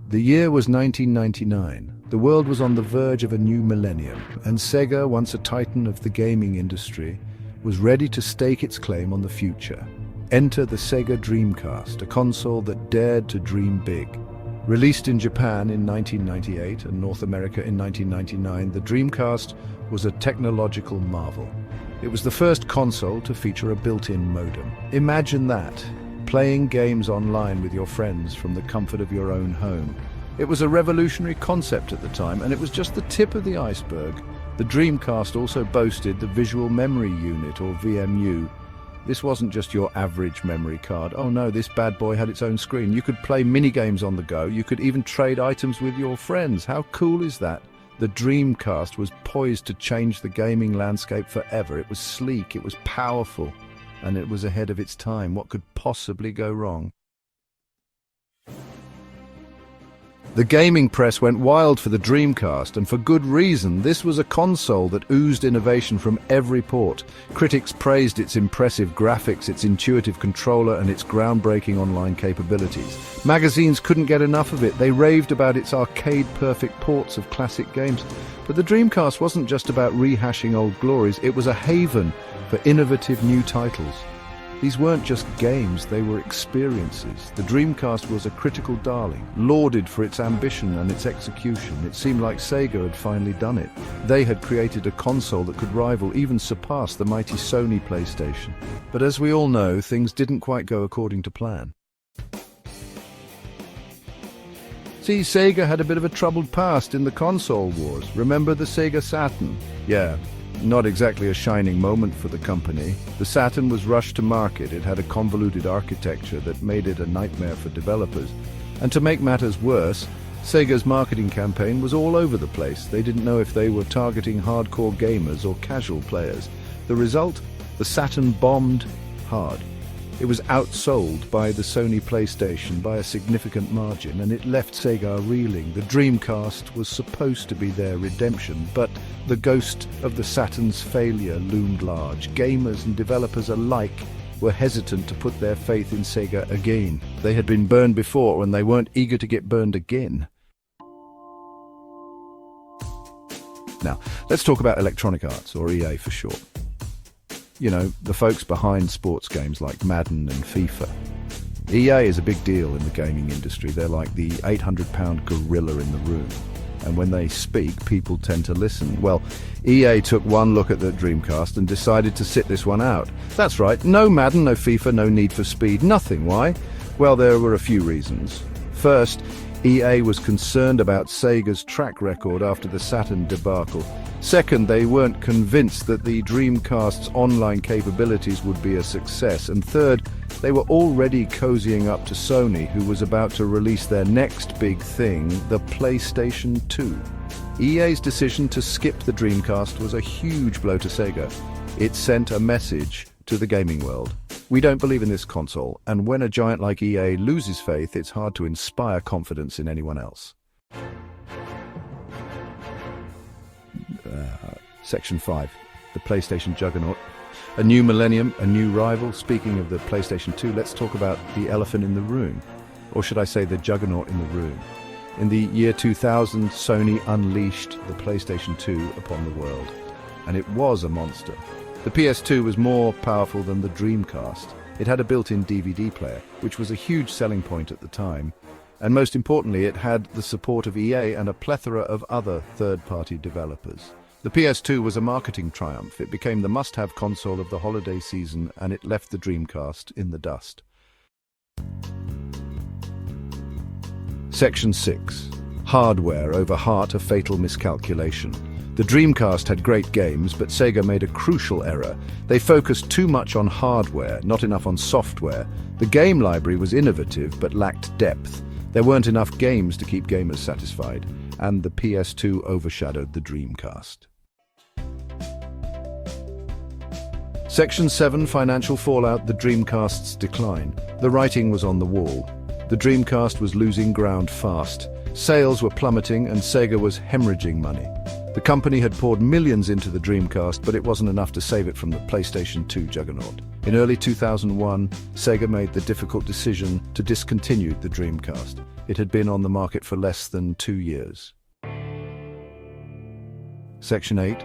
The year was 1999. The world was on the verge of a new millennium, and Sega, once a titan of the gaming industry, was ready to stake its claim on the future. Enter the Sega Dreamcast, a console that dared to dream big. Released in Japan in 1998 and North America in 1999, the Dreamcast was a technological marvel. It was the first console to feature a built-in modem. Imagine that, playing games online with your friends from the comfort of your own home. It was a revolutionary concept at the time, and it was just the tip of the iceberg. The Dreamcast also boasted the Visual Memory Unit, or VMU. This wasn't just your average memory card. Oh no, this bad boy had its own screen. You could play mini-games on the go. You could even trade items with your friends. How cool is that? The Dreamcast was poised to change the gaming landscape forever. It was sleek, it was powerful, and it was ahead of its time. What could possibly go wrong? The gaming press went wild for the Dreamcast, and for good reason. This was a console that oozed innovation from every port. Critics praised its impressive graphics, its intuitive controller, and its groundbreaking online capabilities. Magazines couldn't get enough of it. They raved about its arcade-perfect ports of classic games. But the Dreamcast wasn't just about rehashing old glories. It was a haven for innovative new titles. These weren't just games, they were experiences. The Dreamcast was a critical darling, lauded for its ambition and its execution. It seemed like Sega had finally done it. They had created a console that could rival, even surpass, the mighty Sony PlayStation. But as we all know, things didn't quite go according to plan. See, Sega had a bit of a troubled past in the console wars. Remember the Sega Saturn? Yeah. Not exactly a shining moment for the company. The Saturn was rushed to market. It had a convoluted architecture that made it a nightmare for developers. And to make matters worse, Sega's marketing campaign was all over the place. They didn't know if they were targeting hardcore gamers or casual players. The result? The Saturn bombed hard. It was outsold by the Sony PlayStation by a significant margin, and it left Sega reeling. The Dreamcast was supposed to be their redemption, but the ghost of the Saturn's failure loomed large. Gamers and developers alike were hesitant to put their faith in Sega again. They had been burned before, and they weren't eager to get burned again. Now, let's talk about Electronic Arts, or EA for short. You know, the folks behind sports games like Madden and FIFA. EA is a big deal in the gaming industry. They're like the 800-pound gorilla in the room. And when they speak, people tend to listen. Well, EA took one look at the Dreamcast and decided to sit this one out. That's right, no Madden, no FIFA, no Need for Speed, nothing. Why? Well, there were a few reasons. First, EA was concerned about Sega's track record after the Saturn debacle. Second, they weren't convinced that the Dreamcast's online capabilities would be a success. And third, they were already cozying up to Sony, who was about to release their next big thing, the PlayStation 2. EA's decision to skip the Dreamcast was a huge blow to Sega. It sent a message to the gaming world. We don't believe in this console, and when a giant like EA loses faith, it's hard to inspire confidence in anyone else. Section 5, the PlayStation Juggernaut. A new millennium, a new rival. Speaking of the PlayStation 2, let's talk about the elephant in the room. Or should I say the juggernaut in the room. In the year 2000, Sony unleashed the PlayStation 2 upon the world. And it was a monster. The PS2 was more powerful than the Dreamcast. It had a built-in DVD player, which was a huge selling point at the time. And most importantly, it had the support of EA and a plethora of other third-party developers. The PS2 was a marketing triumph. It became the must-have console of the holiday season, and it left the Dreamcast in the dust. Section 6. Hardware over heart, a fatal miscalculation. The Dreamcast had great games, but Sega made a crucial error. They focused too much on hardware, not enough on software. The game library was innovative, but lacked depth. There weren't enough games to keep gamers satisfied, and the PS2 overshadowed the Dreamcast. Section 7, Financial Fallout, the Dreamcast's decline. The writing was on the wall. The Dreamcast was losing ground fast. Sales were plummeting, and Sega was hemorrhaging money. The company had poured millions into the Dreamcast, but it wasn't enough to save it from the PlayStation 2 juggernaut. In early 2001, Sega made the difficult decision to discontinue the Dreamcast. It had been on the market for less than 2 years. Section 8.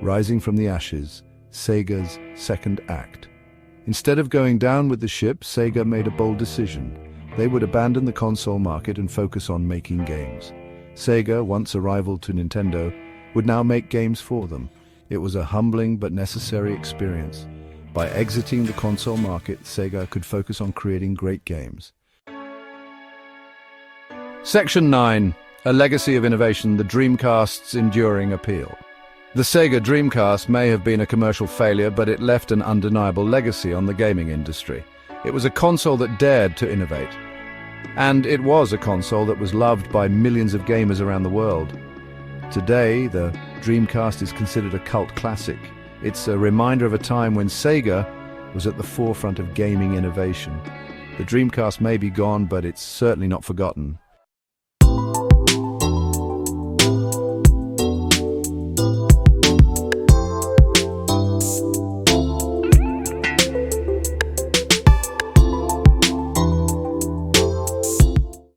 Rising from the Ashes, Sega's second act. Instead of going down with the ship, Sega made a bold decision. They would abandon the console market and focus on making games. Sega, once a rival to Nintendo, would now make games for them. It was a humbling but necessary experience. By exiting the console market, Sega could focus on creating great games. Section 9. A legacy of innovation, the Dreamcast's enduring appeal. The Sega Dreamcast may have been a commercial failure, but it left an undeniable legacy on the gaming industry. It was a console that dared to innovate. And it was a console that was loved by millions of gamers around the world. Today, the Dreamcast is considered a cult classic. It's a reminder of a time when Sega was at the forefront of gaming innovation. The Dreamcast may be gone, but it's certainly not forgotten.